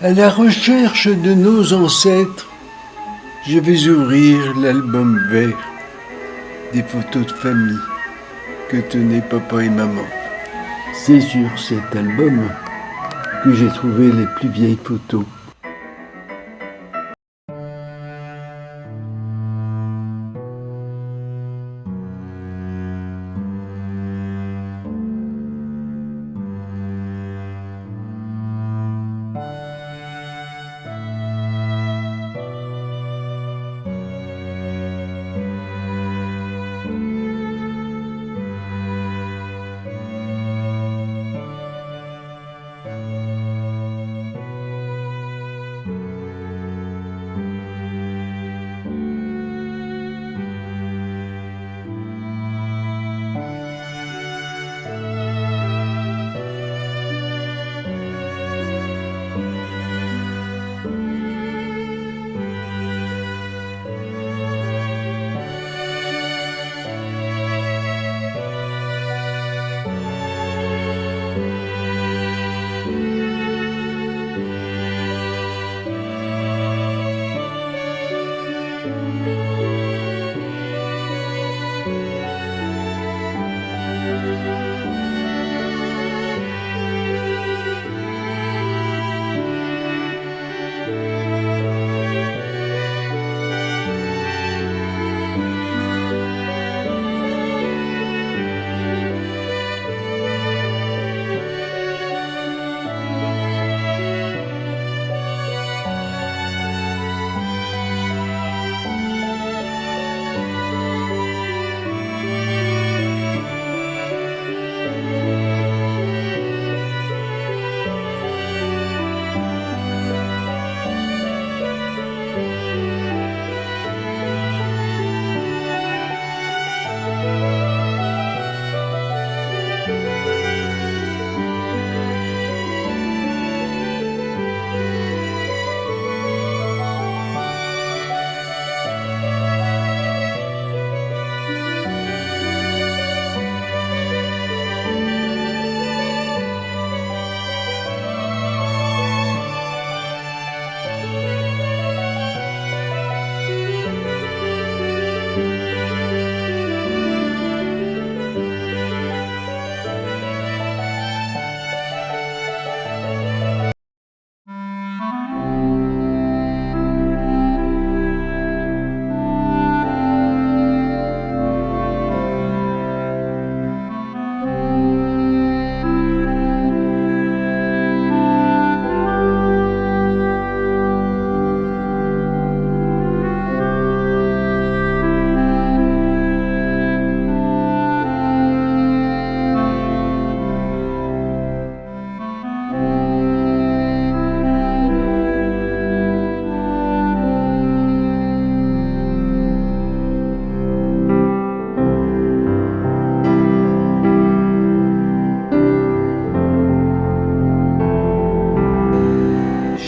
À la recherche de nos ancêtres, je vais ouvrir l'album vert des photos de famille que tenaient papa et maman. C'est sur cet album que j'ai trouvé les plus vieilles photos.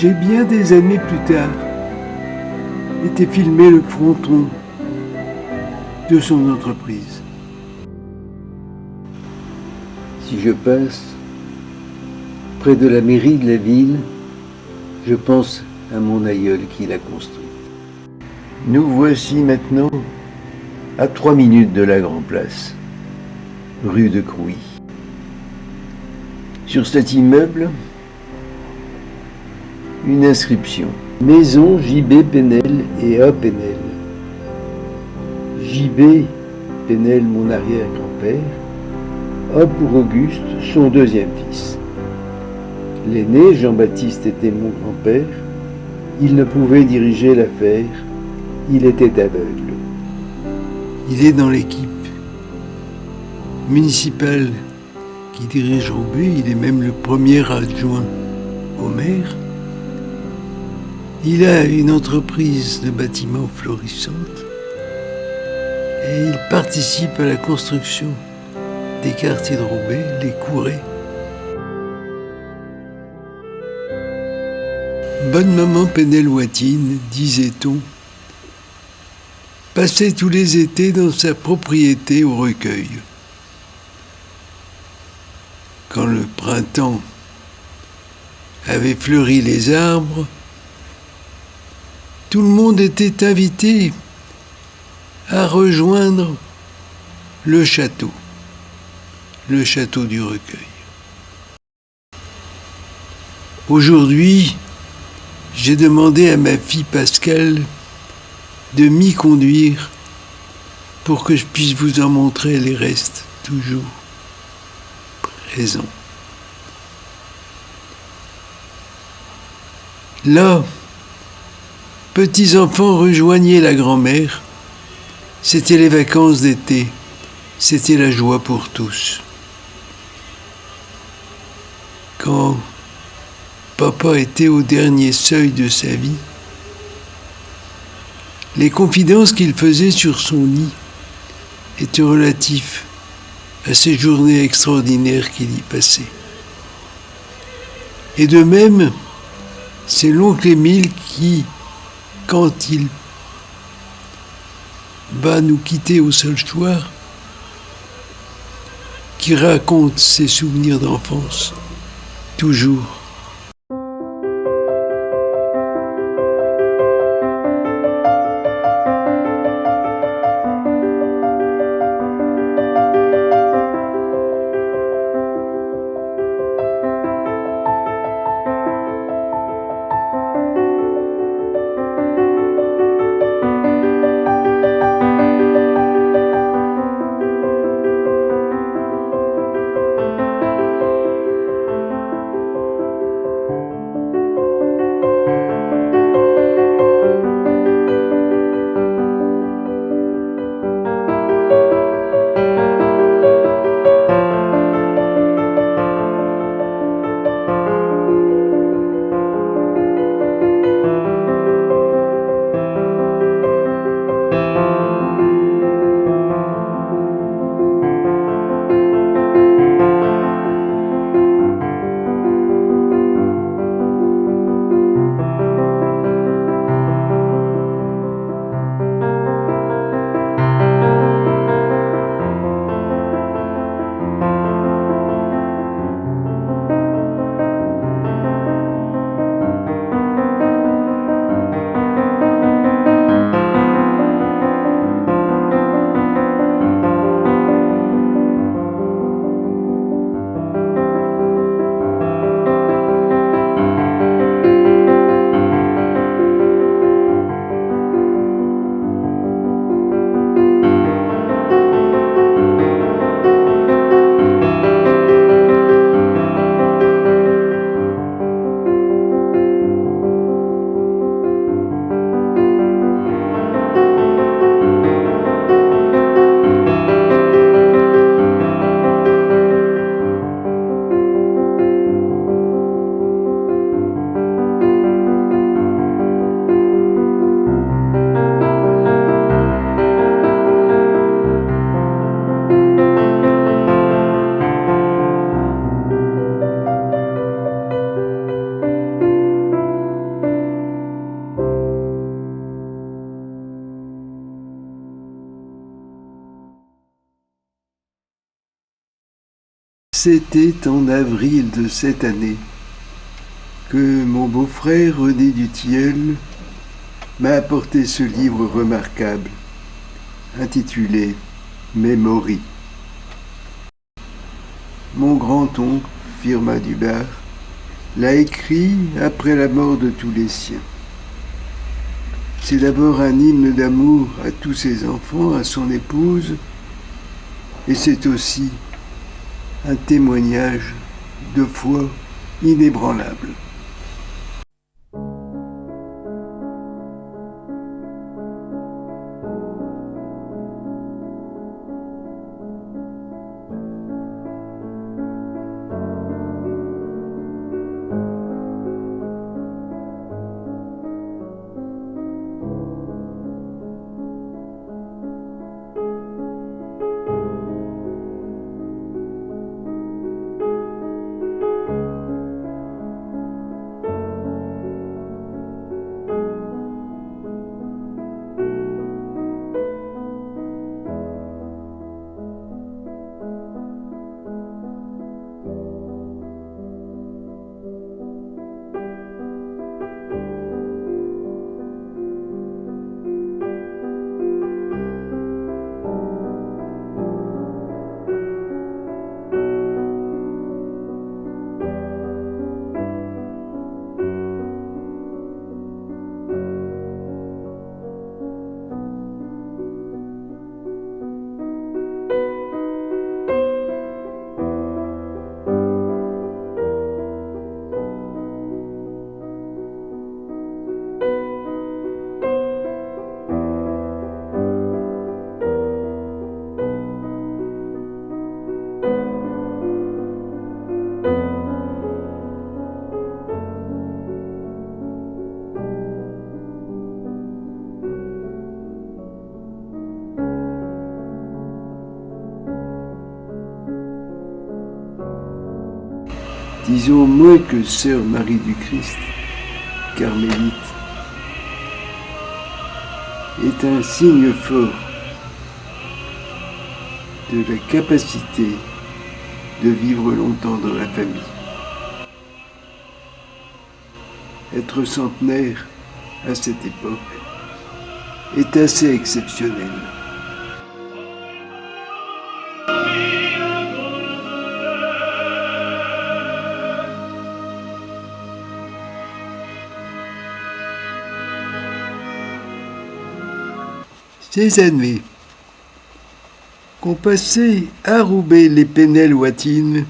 J'ai bien des années plus tard été filmé le fronton de son entreprise. Si je passe près de la mairie de la ville, je pense à mon aïeul qui l'a construite. Nous voici maintenant à 3 minutes de la Grand Place, rue de Crouy. Sur cet immeuble, une inscription. Maison J.B. Penel et A. Penel. J.B. Penel, mon arrière-grand-père, A pour Auguste, son deuxième fils. L'aîné, Jean-Baptiste, était mon grand-père. Il ne pouvait diriger l'affaire. Il était aveugle. Il est dans l'équipe municipale qui dirige Roubaix. Il est même le premier adjoint au maire. Il a une entreprise de bâtiments florissante et il participe à la construction des quartiers de Roubaix, les Courets. Bonne maman Penel-Watine, disait-on, passait tous les étés dans sa propriété au Recueil. Quand le printemps avaient fleuri les arbres, tout le monde était invité à rejoindre le château du Recueil. Aujourd'hui, j'ai demandé à ma fille Pascale de m'y conduire pour que je puisse vous en montrer les restes toujours présents. Là, petits enfants rejoignaient la grand-mère. C'était les vacances d'été. C'était la joie pour tous. Quand papa était au dernier seuil de sa vie, les confidences qu'il faisait sur son lit étaient relatives à ces journées extraordinaires qu'il y passait. Et de même, c'est l'oncle Émile qui, quand il va nous quitter au solchoir, qui raconte ses souvenirs d'enfance, toujours. C'était en avril de cette année que mon beau-frère René Dutilleul m'a apporté ce livre remarquable intitulé Memory. Mon grand-oncle, Firmin Dubar, l'a écrit après la mort de tous les siens. C'est d'abord un hymne d'amour à tous ses enfants, à son épouse, et c'est aussi un témoignage de foi inébranlable. disons moins que Sœur Marie du Christ, carmélite, est un signe fort de la capacité de vivre longtemps dans la famille. Être centenaire à cette époque est assez exceptionnel. Ces années qu'ont passé à Roubaix les Penelles Watines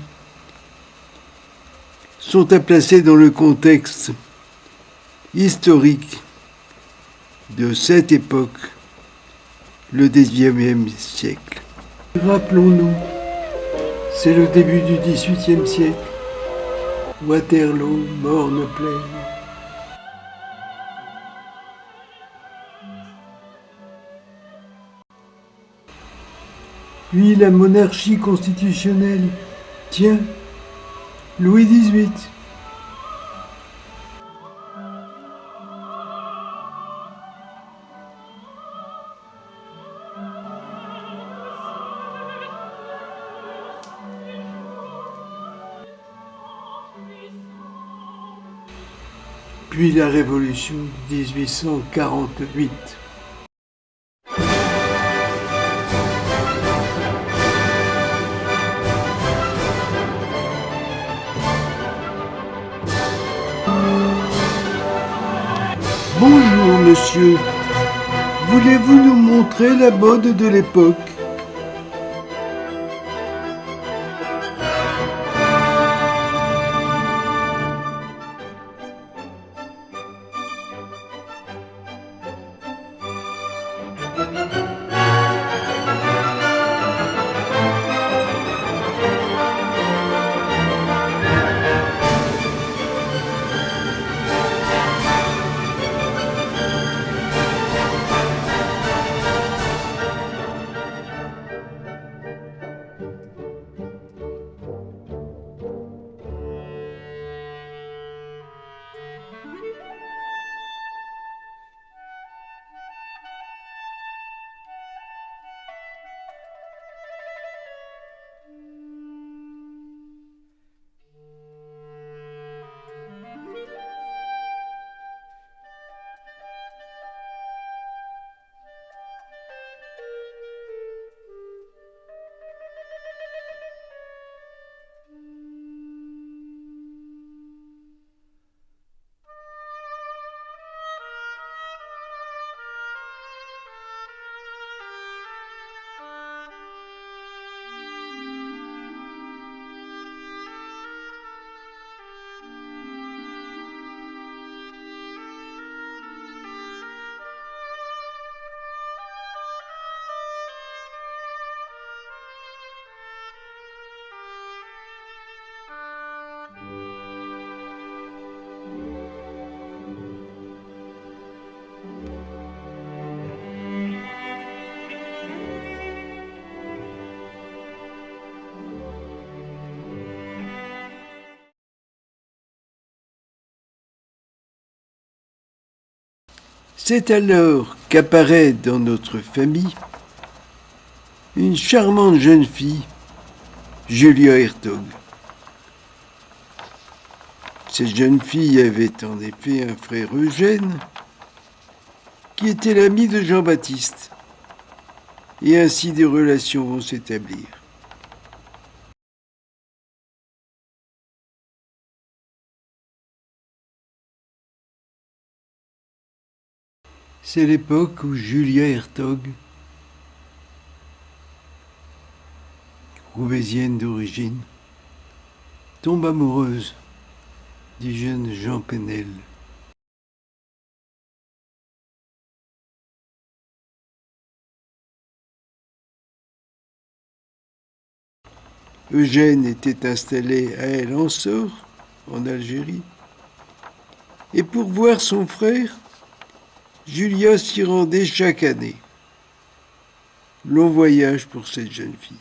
sont à placer dans le contexte historique de cette époque, le XIXe siècle. Rappelons-nous, c'est le début du XVIIIe siècle. Waterloo, Morne-Plaine. Puis la monarchie constitutionnelle. Tiens, Louis XVIII. Puis la Révolution de 1848. Bonjour, monsieur. Voulez-vous nous montrer la mode de l'époque ? C'est alors qu'apparaît dans notre famille une charmante jeune fille, Julia Hertog. Cette jeune fille avait en effet un frère Eugène, qui était l'ami de Jean-Baptiste, et ainsi des relations vont s'établir. C'est l'époque où Julia Hertog, roubaisienne d'origine, tombe amoureuse du jeune Jean Penel. Eugène était installé à El Ansor, en Algérie, et pour voir son frère, Julia s'y rendait chaque année. Long voyage pour cette jeune fille.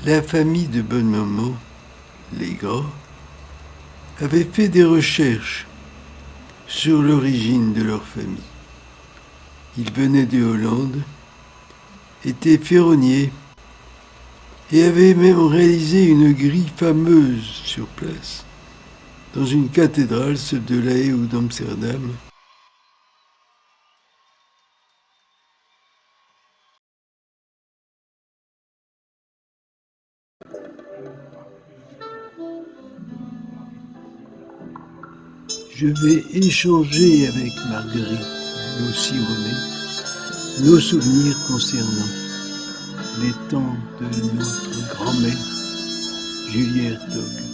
La famille de bonne maman, les Gras, avait fait des recherches sur l'origine de leur famille. Ils venaient de Hollande, étaient ferronniers et avaient même réalisé une grille fameuse sur place dans une cathédrale, celle de La Haye ou d'Amsterdam. Je vais échanger avec Marguerite et aussi René nos souvenirs concernant les temps de notre grand-mère, Julie Hertog.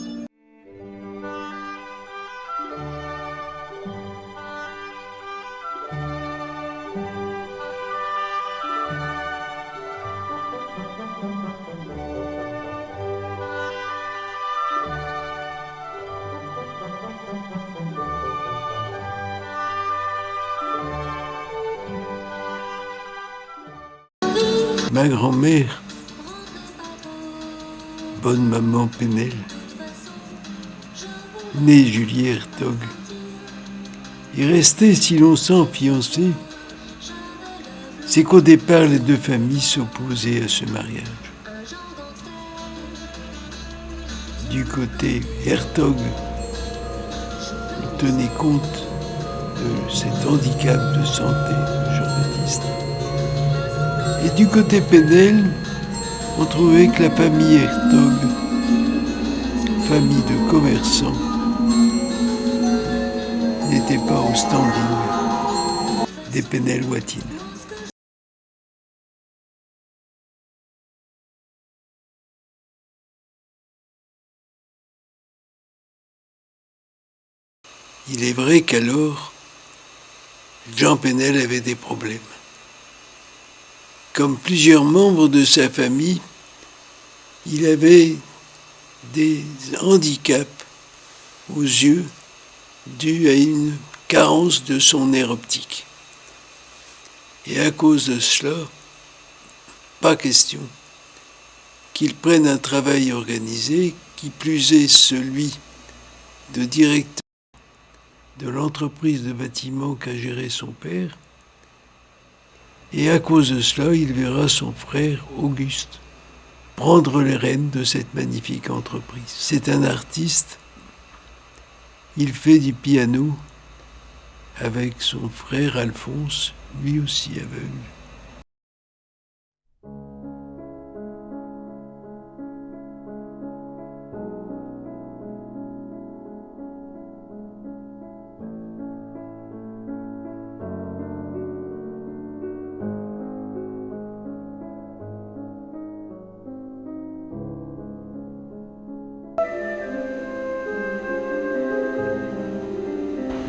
Ma grand-mère, bonne maman Penel, née Julie Hertog, est restée si longtemps fiancée, c'est qu'au départ les deux familles s'opposaient à ce mariage. Du côté Hertog, on tenait compte de cet handicap de santé de Jean-Baptiste. Et du côté Penel, on trouvait que la famille Hertog, famille de commerçants, n'était pas au standing des Penel-Watine. Il est vrai qu'alors, Jean Penel avait des problèmes. Comme plusieurs membres de sa famille, il avait des handicaps aux yeux dus à une carence de son nerf optique. Et à cause de cela, pas question qu'il prenne un travail organisé, qui plus est celui de directeur de l'entreprise de bâtiment qu'a géré son père. Et à cause de cela, il verra son frère Auguste prendre les rênes de cette magnifique entreprise. C'est un artiste, il fait du piano avec son frère Alphonse, lui aussi aveugle.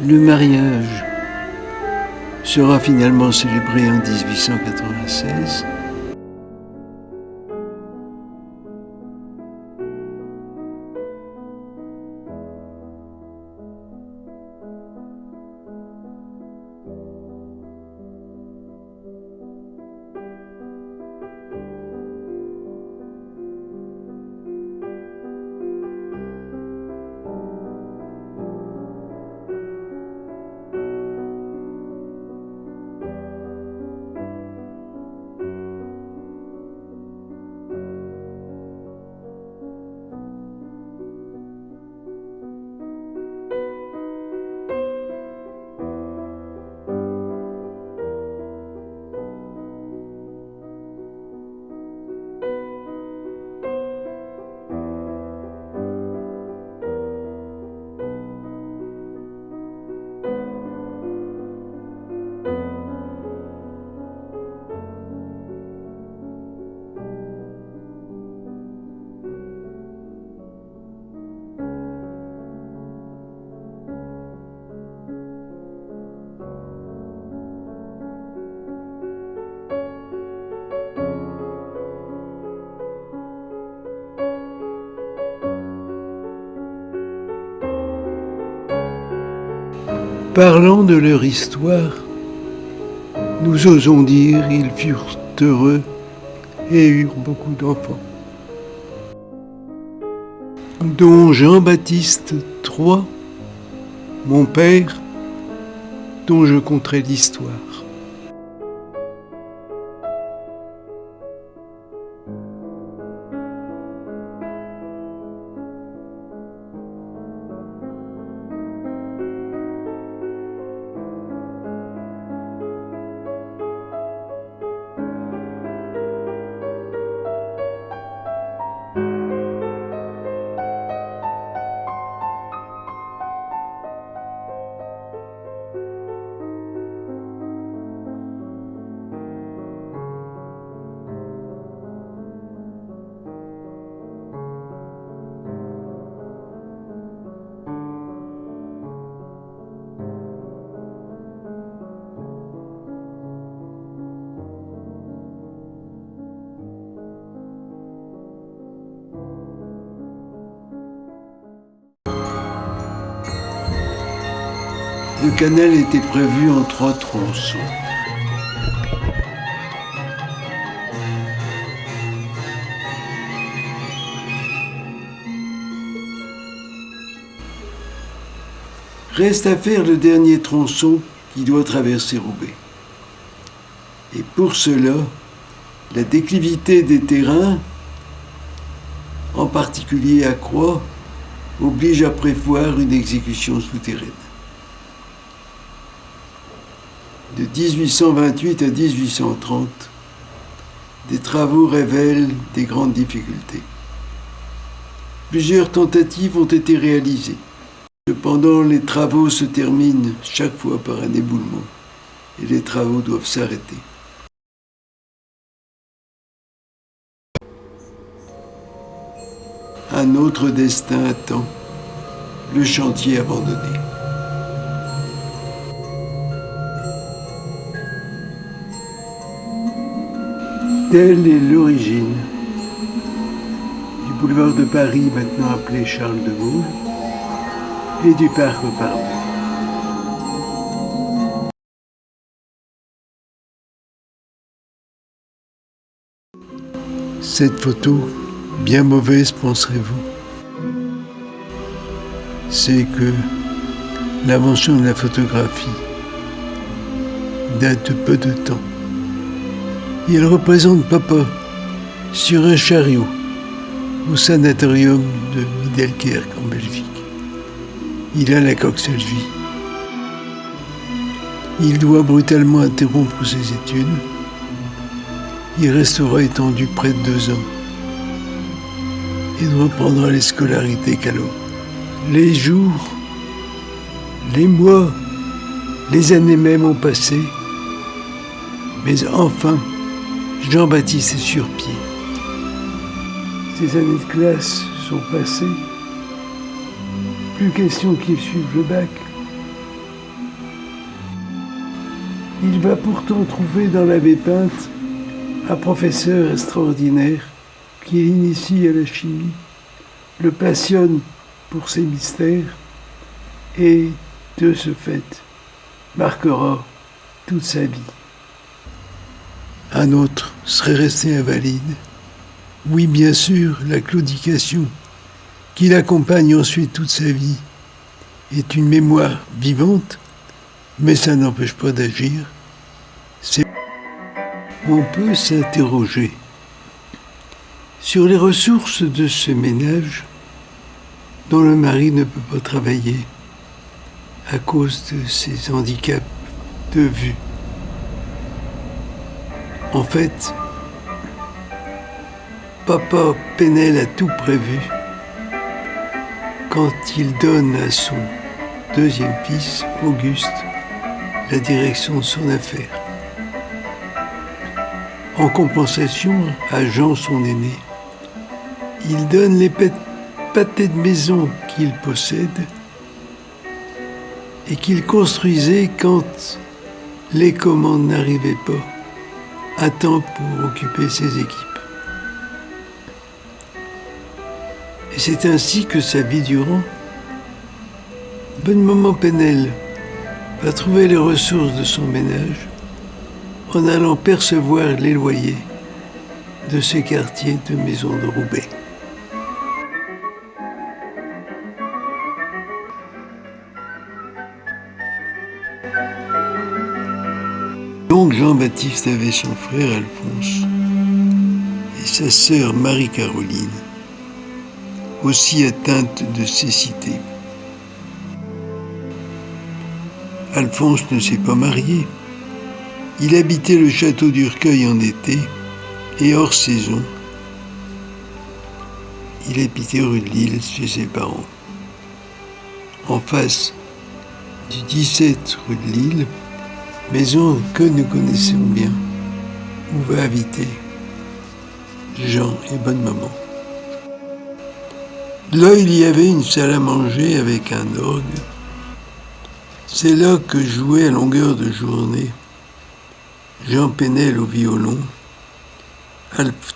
Le mariage sera finalement célébré en 1896. Parlant de leur histoire, nous osons dire qu'ils furent heureux et eurent beaucoup d'enfants. dont Jean-Baptiste III, mon père, dont je conterai l'histoire. Le canal était prévu en 3 tronçons. Reste à faire le dernier tronçon qui doit traverser Roubaix. Et pour cela, la déclivité des terrains, en particulier à Croix, oblige à prévoir une exécution souterraine. De 1828 à 1830, des travaux révèlent des grandes difficultés. Plusieurs tentatives ont été réalisées. Cependant, les travaux se terminent chaque fois par un éboulement et les travaux doivent s'arrêter. Un autre destin attend, le chantier abandonné. Telle est l'origine du boulevard de Paris, maintenant appelé Charles de Gaulle, et du parc Parbou. Cette photo, bien mauvaise penserez-vous, c'est que l'invention de la photographie date de peu de temps. Et elle représente papa sur un chariot au sanatorium de Middelkerk en Belgique. Il a la coxalgie. Il doit brutalement interrompre ses études. Il restera étendu près de 2 ans et ne reprendra les scolarités qu'à l'aube. Les jours, les mois, les années même ont passé, mais enfin, Jean-Baptiste est sur pied. Ces années de classe sont passées. Plus question qu'il suive le bac. Il va pourtant trouver dans l'abbé Pinte un professeur extraordinaire qui l'initie à la chimie, le passionne pour ses mystères et, de ce fait, marquera toute sa vie. Un autre serait resté invalide. Oui, bien sûr, la claudication, qui l'accompagne ensuite toute sa vie, est une mémoire vivante, mais ça n'empêche pas d'agir. On peut s'interroger sur les ressources de ce ménage dont le mari ne peut pas travailler à cause de ses handicaps de vue. En fait, papa Penel a tout prévu quand il donne à son 2e fils, Auguste, la direction de son affaire. En compensation à Jean, son aîné, il donne les pâtés de maison qu'il possède et qu'il construisait quand les commandes n'arrivaient pas à temps pour occuper ses équipes. Et c'est ainsi que sa vie durant, bonne maman Penel va trouver les ressources de son ménage en allant percevoir les loyers de ce quartier de Maison de Roubaix. donc Jean-Baptiste avait son frère Alphonse et sa sœur Marie-Caroline, aussi atteinte de cécité. Alphonse ne s'est pas marié. Il habitait le château d'Urcueil en été et hors saison. Il habitait rue de Lille chez ses parents. En face du 17 rue de Lille, maison que nous connaissons bien, où va habiter Jean et bonne maman. Là, il y avait une salle à manger avec un orgue. C'est là que jouait à longueur de journée Jean Pénel au violon,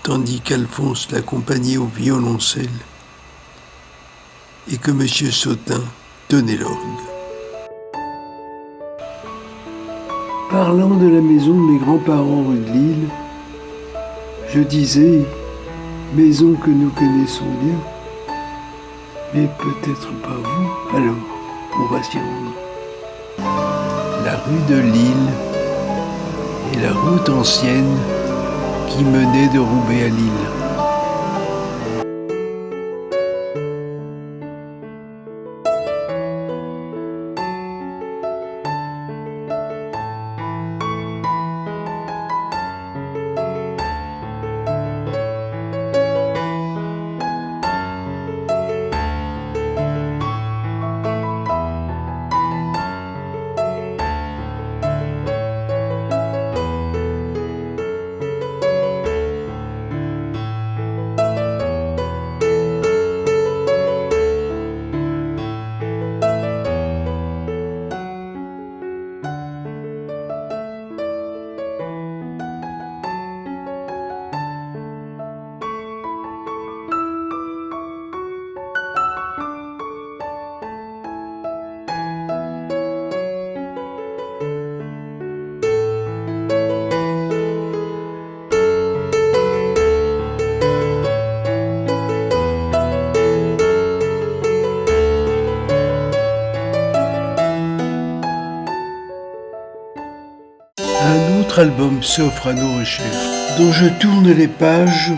tandis qu'Alphonse l'accompagnait au violoncelle et que M. Sautin tenait l'orgue. Parlant de la maison de mes grands-parents rue de Lille, je disais « maison que nous connaissons bien ». Mais peut-être pas vous, alors on va s'y rendre. La rue de Lille est la route ancienne qui menait de Roubaix à Lille. Un autre album s'offre à nos recherches, dont je tourne les pages.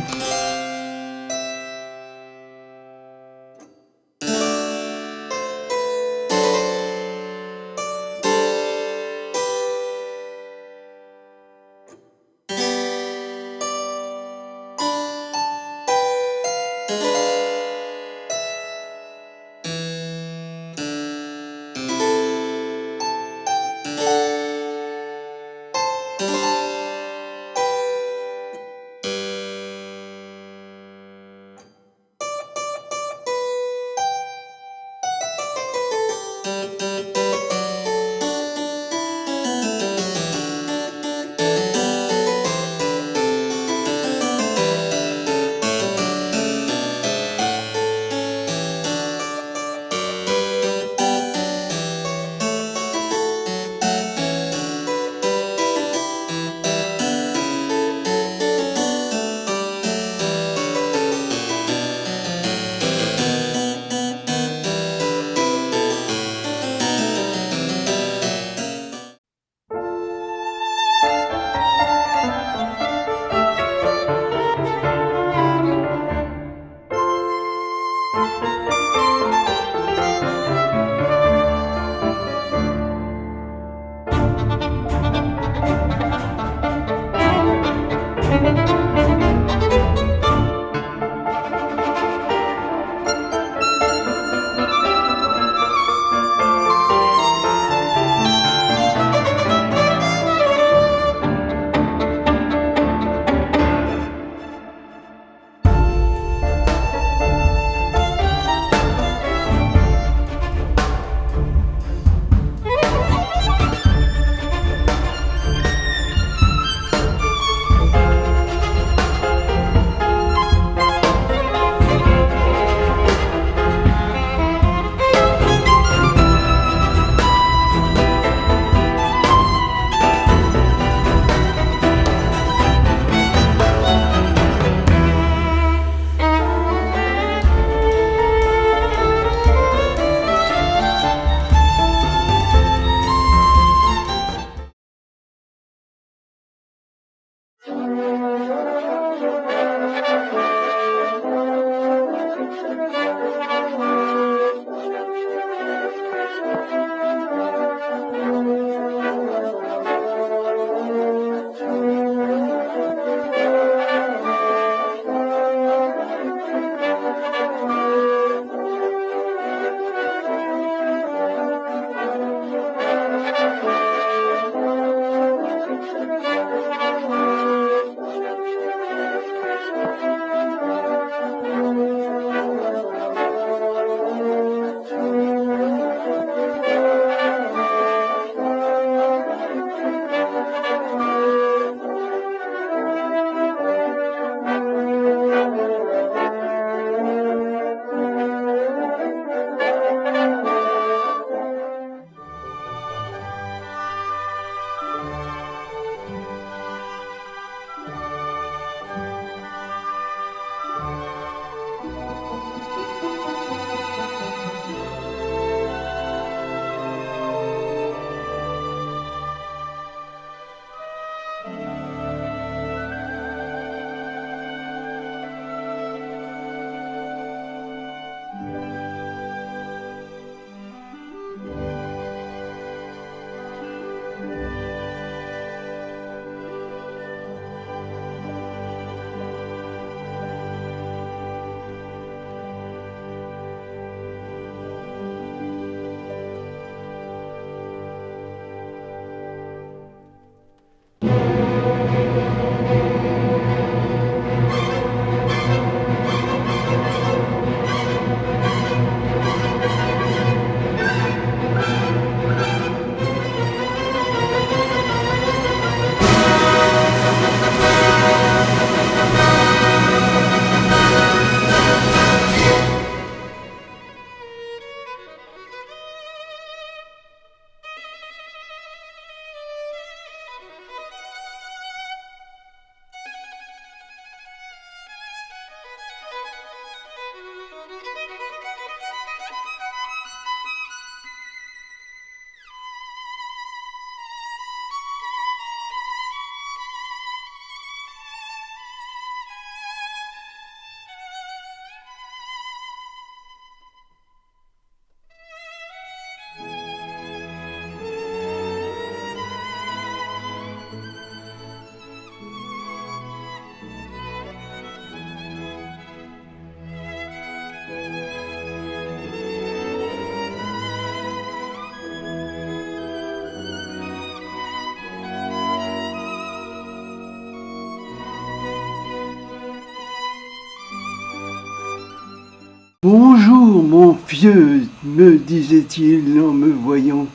Bonjour, mon vieux, me disait-il en me voyant,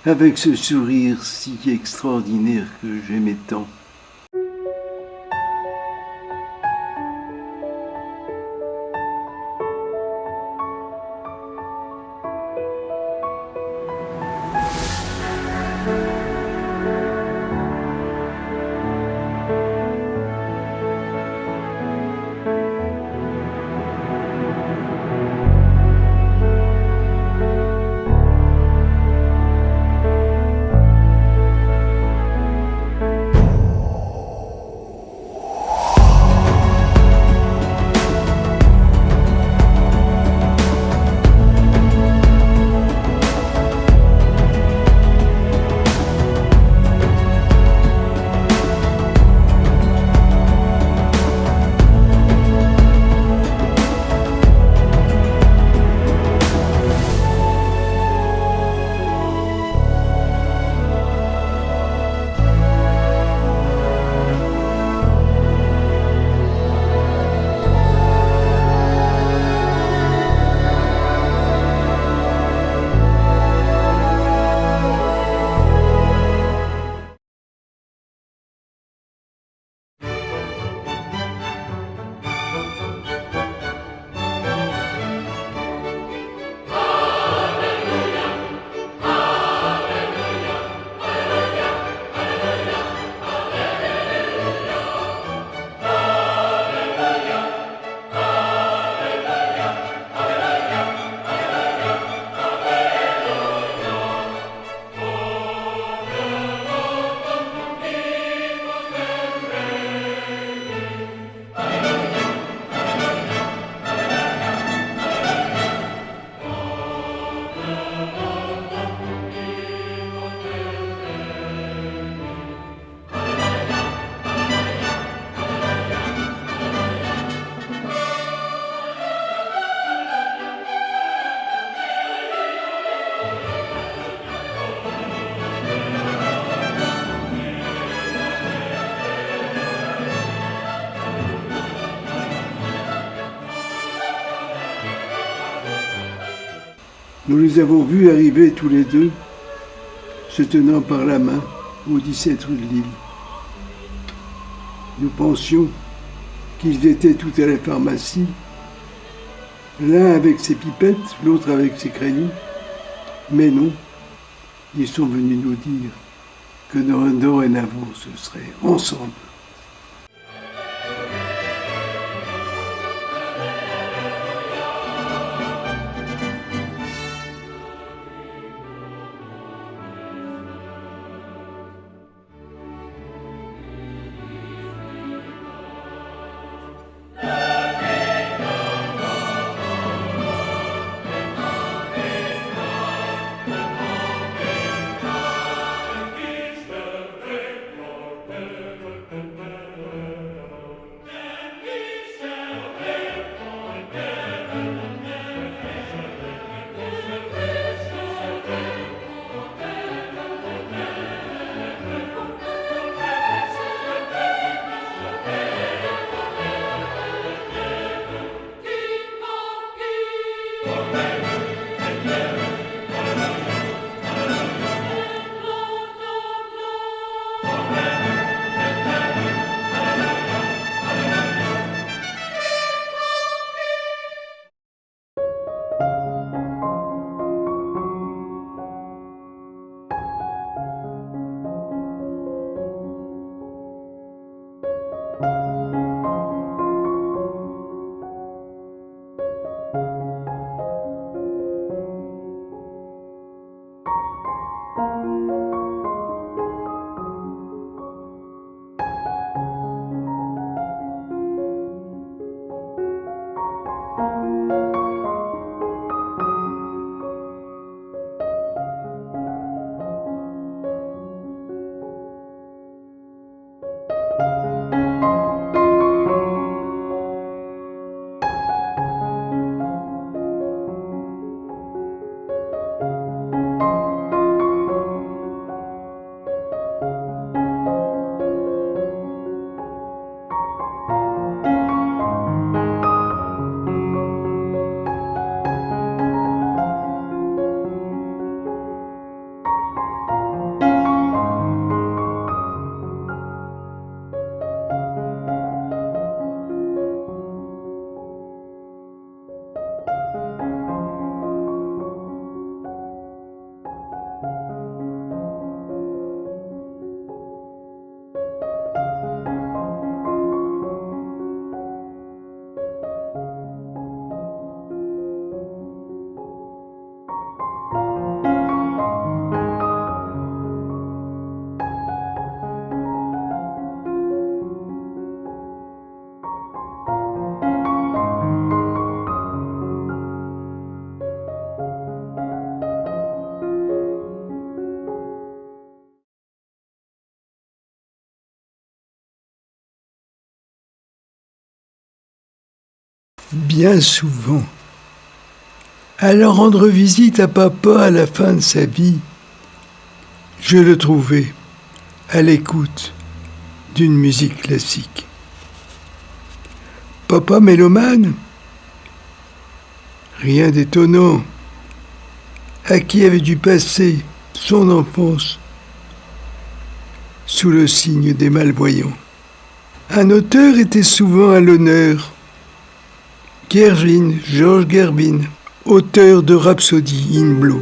avec ce sourire si extraordinaire que j'aimais tant. Nous les avons vus arriver tous les deux, se tenant par la main au 17 rue de Lille. Nous pensions qu'ils étaient tous à la pharmacie, l'un avec ses pipettes, l'autre avec ses crayons. Mais non, ils sont venus nous dire que dorénavant ce serait ensemble. bien souvent, allant rendre visite à papa à la fin de sa vie, je le trouvais à l'écoute d'une musique classique. Papa mélomane? Rien d'étonnant. À qui avait dû passer son enfance sous le signe des malvoyants. Un auteur était souvent à l'honneur. Gershwin, Georges Gershwin, auteur de Rhapsody in Blue.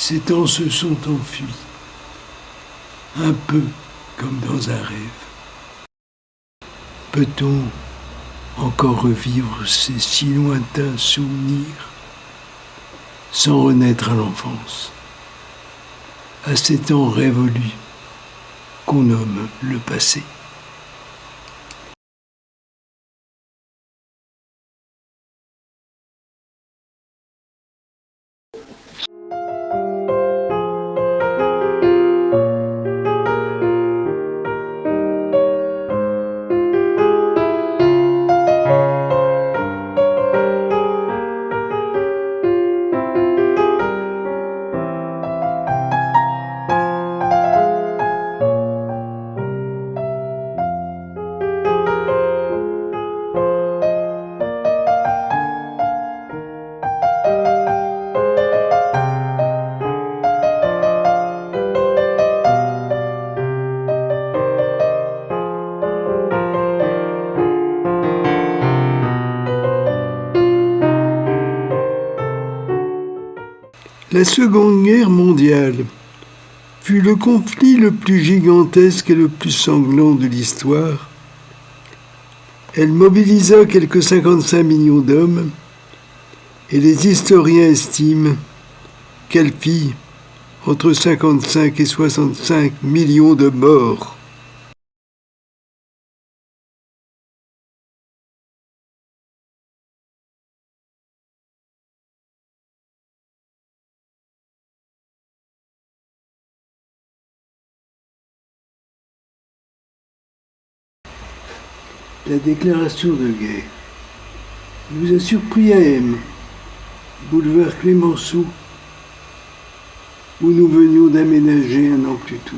Ces temps se sont enfuis, un peu comme dans un rêve. Peut-on encore revivre ces si lointains souvenirs sans renaître à l'enfance, à ces temps révolus qu'on nomme le passé? La Seconde Guerre mondiale fut le conflit le plus gigantesque et le plus sanglant de l'histoire. Elle mobilisa quelques 55 millions d'hommes et les historiens estiment qu'elle fit entre 55 et 65 millions de morts. La déclaration de guerre nous a surpris à M, boulevard Clémenceau, où nous venions d'aménager un an plus tôt.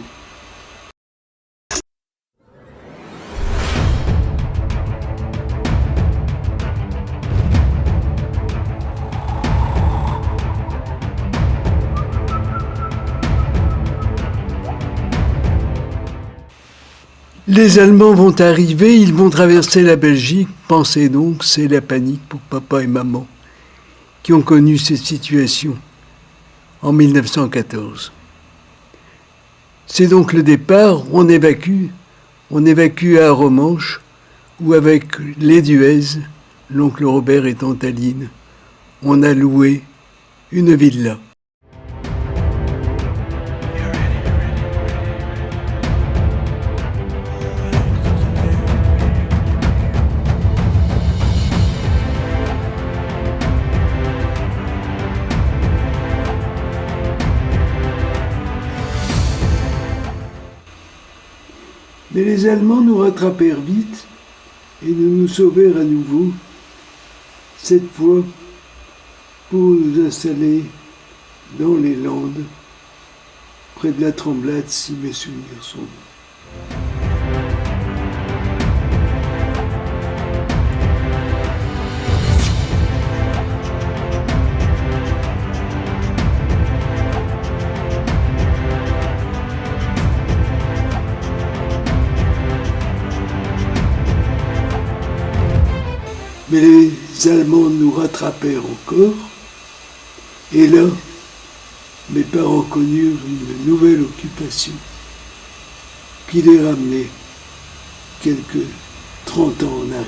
Les Allemands vont arriver, ils vont traverser la Belgique. Pensez donc, c'est la panique pour papa et maman qui ont connu cette situation en 1914. C'est donc le départ, on évacue à Romanche, où avec les Duez, l'oncle Robert et tante Aline, on a loué une villa. Mais les Allemands nous rattrapèrent vite et nous sauvèrent à nouveau, cette fois pour nous installer dans les Landes, près de la Tremblade, si mes souvenirs sont bons. Mais les Allemands nous rattrapèrent encore, et là, mes parents connurent une nouvelle occupation qui les ramenait quelques 30 ans en arrière.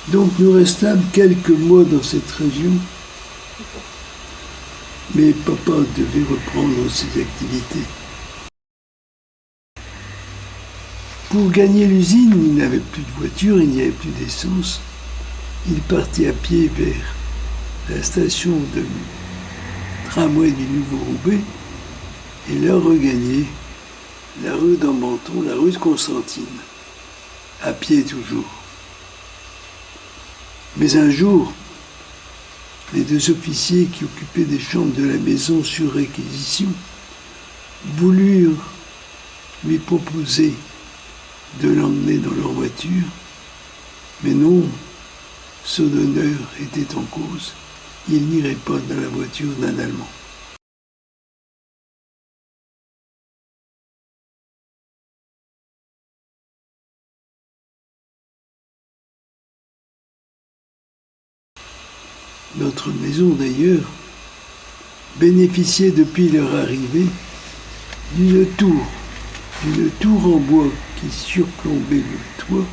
Donc nous restâmes quelques mois dans cette région, mais papa devait reprendre ses activités. Pour gagner l'usine, il n'avait plus de voiture, il n'y avait plus d'essence. Il partit à pied vers la station de tramway du Nouveau-Roubaix et là regagnait la rue d'Ambenton, la rue de Constantine, à pied toujours. Mais un jour, les deux officiers qui occupaient des chambres de la maison sur réquisition voulurent lui proposer de l'emmener dans leur voiture, mais non, son honneur était en cause. Il n'irait pas dans la voiture d'un Allemand. Notre maison, d'ailleurs, bénéficiait depuis leur arrivée d'une tour en bois qui surplombait le toit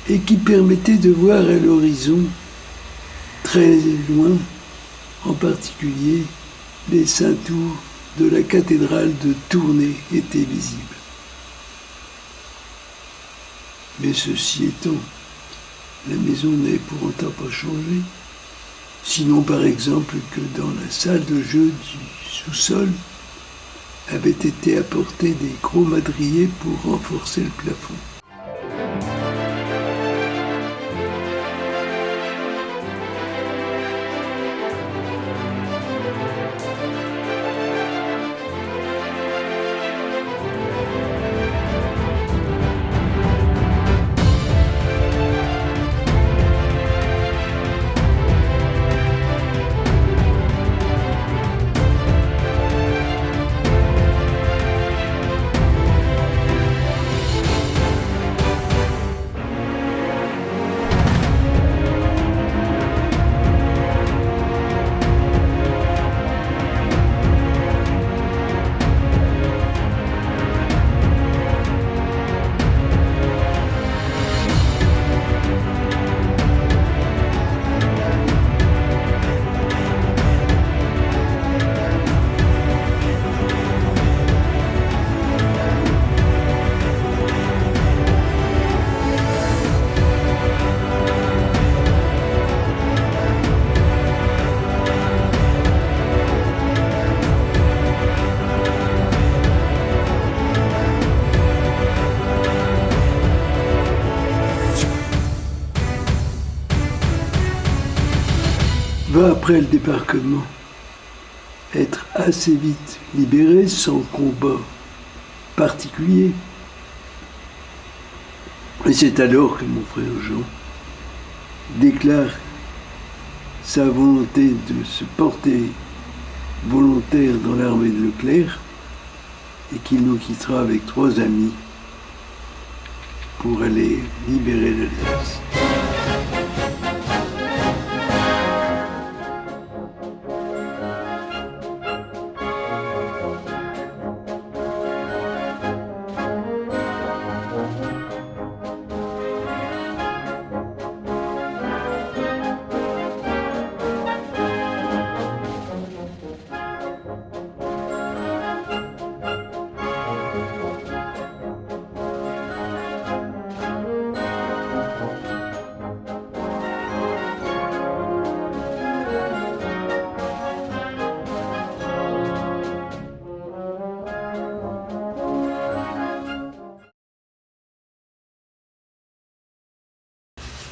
et qui permettait de voir à l'horizon, très loin, en particulier, les saints tours de la cathédrale de Tournai étaient visibles. Mais ceci étant, la maison n'avait pour autant pas changé. Sinon, par exemple, que dans la salle de jeu du sous-sol avaient été apportés des gros madriers pour renforcer le plafond. Va après le débarquement être assez vite libéré sans combat particulier. Et c'est alors que mon frère Jean déclare sa volonté de se porter volontaire dans l'armée de Leclerc et qu'il nous quittera avec 3 amis pour aller libérer l'Alsace.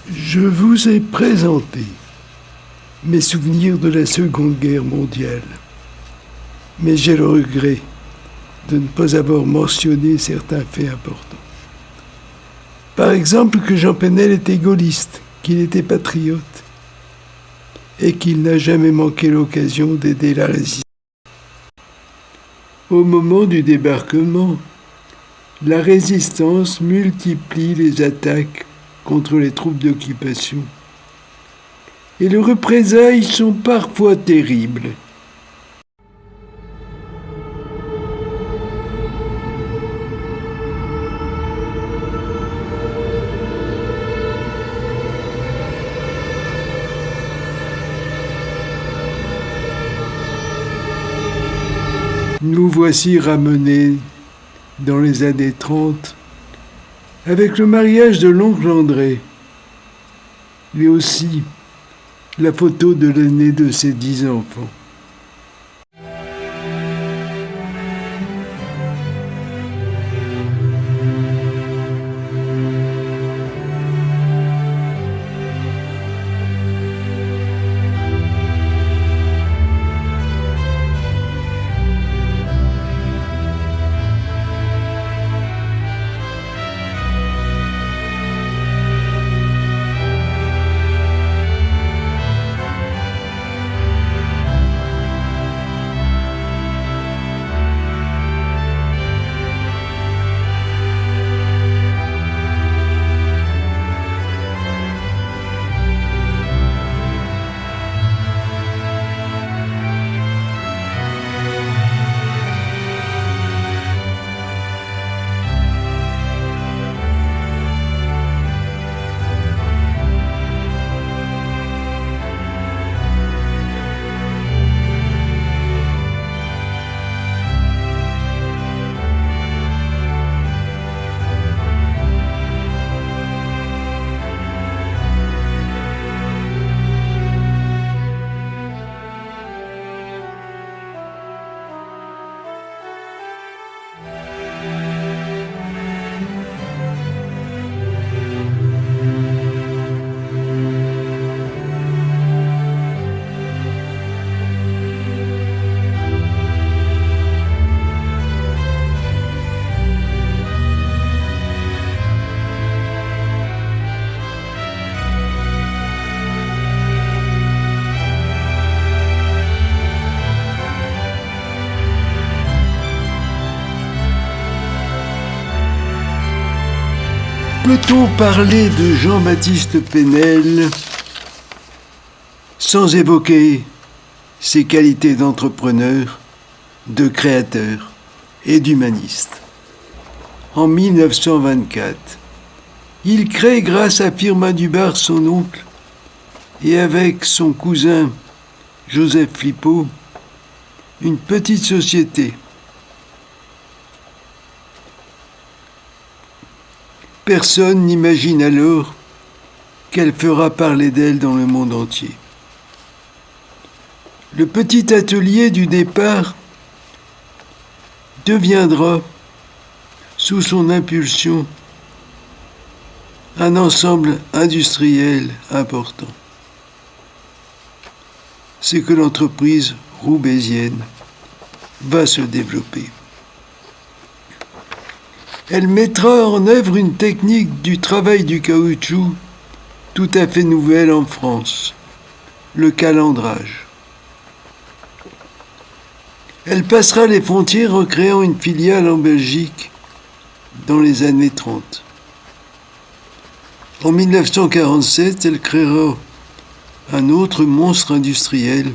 Je vous ai présenté mes souvenirs de la Seconde Guerre mondiale, mais j'ai le regret de ne pas avoir mentionné certains faits importants. Par exemple que Jean Penel était gaulliste, qu'il était patriote et qu'il n'a jamais manqué l'occasion d'aider la résistance. Au moment du débarquement, la résistance multiplie les attaques contre les troupes d'occupation. Et les représailles sont parfois terribles. Nous voici ramenés dans les années 30 avec le mariage de l'oncle André, mais aussi la photo de l'aîné de ses 10 enfants. Peut-on parler de Jean-Baptiste Penel sans évoquer ses qualités d'entrepreneur, de créateur et d'humaniste? En 1924, il crée grâce à Firmin Dubar, son oncle, et avec son cousin Joseph Flippo, une petite société. Personne n'imagine alors qu'elle fera parler d'elle dans le monde entier. Le petit atelier du départ deviendra, sous son impulsion, un ensemble industriel important. C'est que l'entreprise roubaisienne va se développer. Elle mettra en œuvre une technique du travail du caoutchouc tout à fait nouvelle en France, le calendrage. Elle passera les frontières en créant une filiale en Belgique dans les années 30. En 1947, elle créera un autre monstre industriel,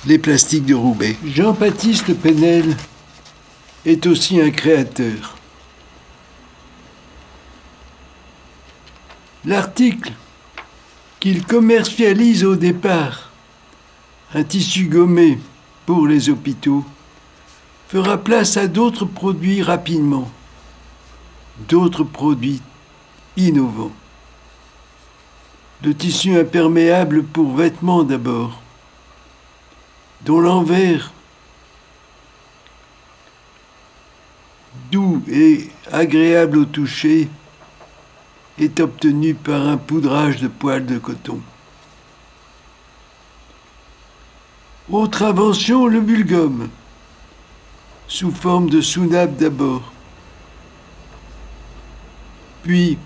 les plastiques de Roubaix. Jean-Baptiste Penel est aussi un créateur. L'article qu'il commercialise au départ, un tissu gommé pour les hôpitaux, fera place à d'autres produits rapidement, d'autres produits innovants. Le tissu imperméable pour vêtements d'abord, dont l'envers, doux et agréable au toucher, est obtenu par un poudrage de poils de coton. Autre invention, le bulgum, sous forme de sounape d'abord, puis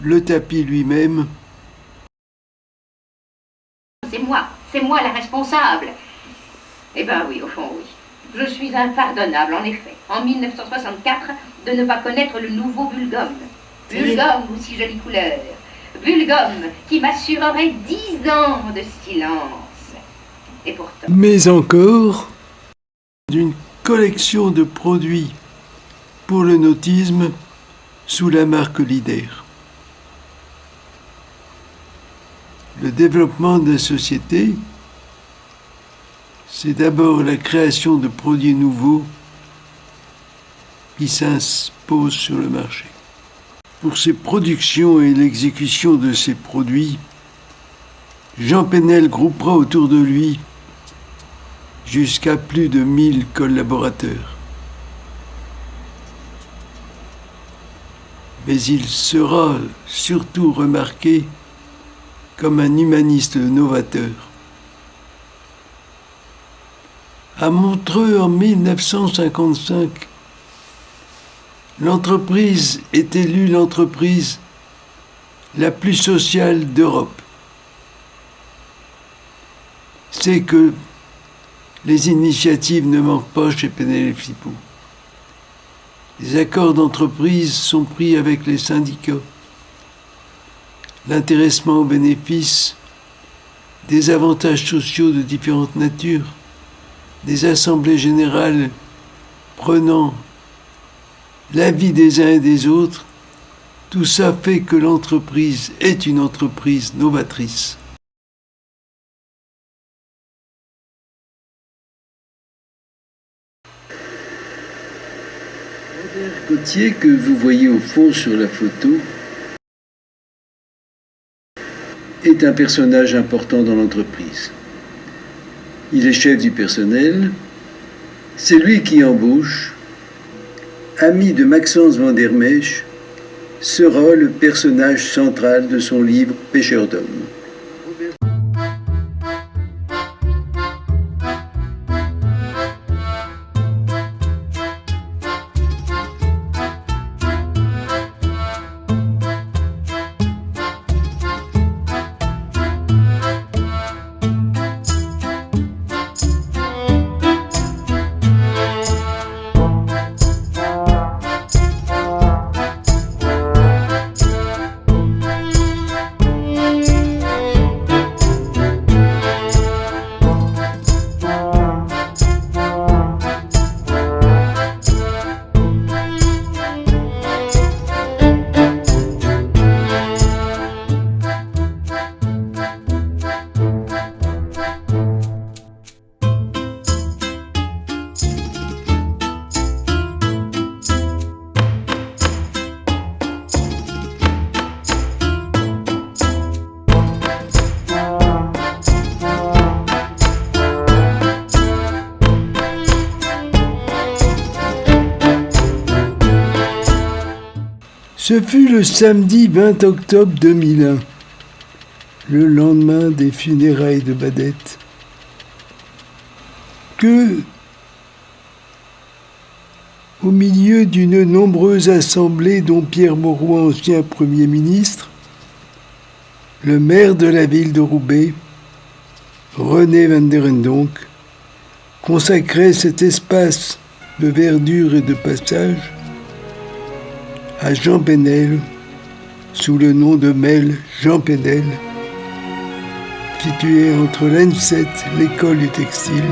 le tapis lui-même. C'est moi la responsable. Eh ben oui, au fond, oui. Je suis impardonnable, en effet, en 1964, de ne pas connaître le nouveau bulgum. Bulgum, aussi jolie couleur. Bulgum, qui m'assurerait 10 ans de silence. Et pourtant... Mais encore, d'une collection de produits pour le nautisme sous la marque Leader. Le développement de la société, c'est d'abord la création de produits nouveaux qui s'imposent sur le marché. Pour ses productions et l'exécution de ces produits, Jean Penel groupera autour de lui jusqu'à plus de 1000 collaborateurs. Mais il sera surtout remarqué comme un humaniste novateur. À Montreux en 1955, l'entreprise est élue l'entreprise la plus sociale d'Europe. C'est que les initiatives ne manquent pas chez Penel et Philippot. Les accords d'entreprise sont pris avec les syndicats. L'intéressement aux bénéfices, des avantages sociaux de différentes natures, des assemblées générales prenant l'avis des uns et des autres, tout ça fait que l'entreprise est une entreprise novatrice. Robert Gauthier, que vous voyez au fond sur la photo, est un personnage important dans l'entreprise. Il est chef du personnel, c'est lui qui embauche. Ami de Maxence van der Mesch, sera le personnage central de son livre Pêcheur d'hommes. Ce fut le samedi 20 octobre 2001, le lendemain des funérailles de Badette, que, au milieu d'une nombreuse assemblée dont Pierre Mauroy, ancien Premier ministre, Le maire de la ville de Roubaix, René van der Endonck, consacrait cet espace de verdure et de passage à Jean Penel, sous le nom de Mel Jean Penel, situé entre l'A N7, l'école du textile,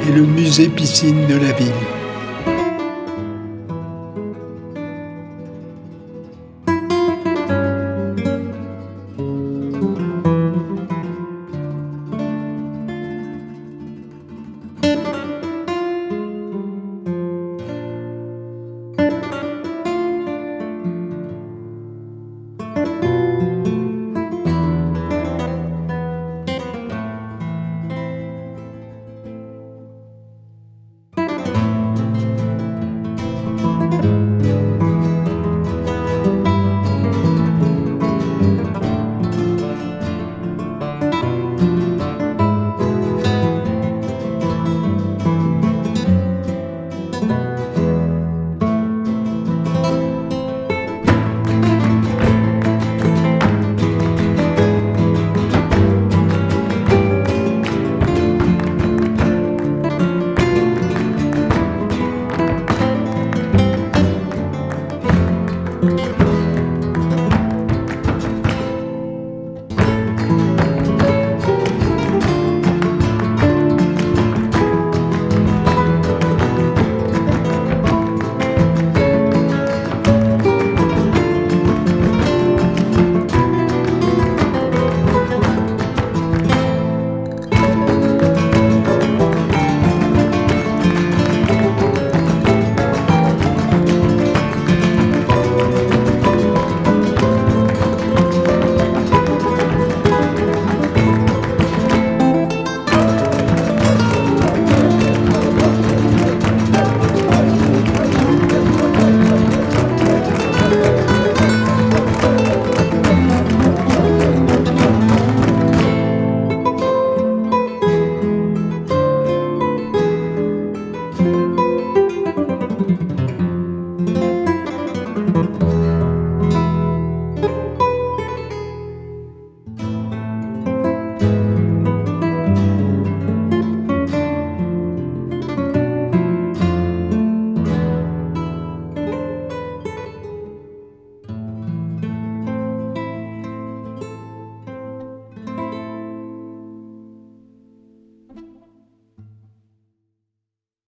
et le musée piscine de la ville.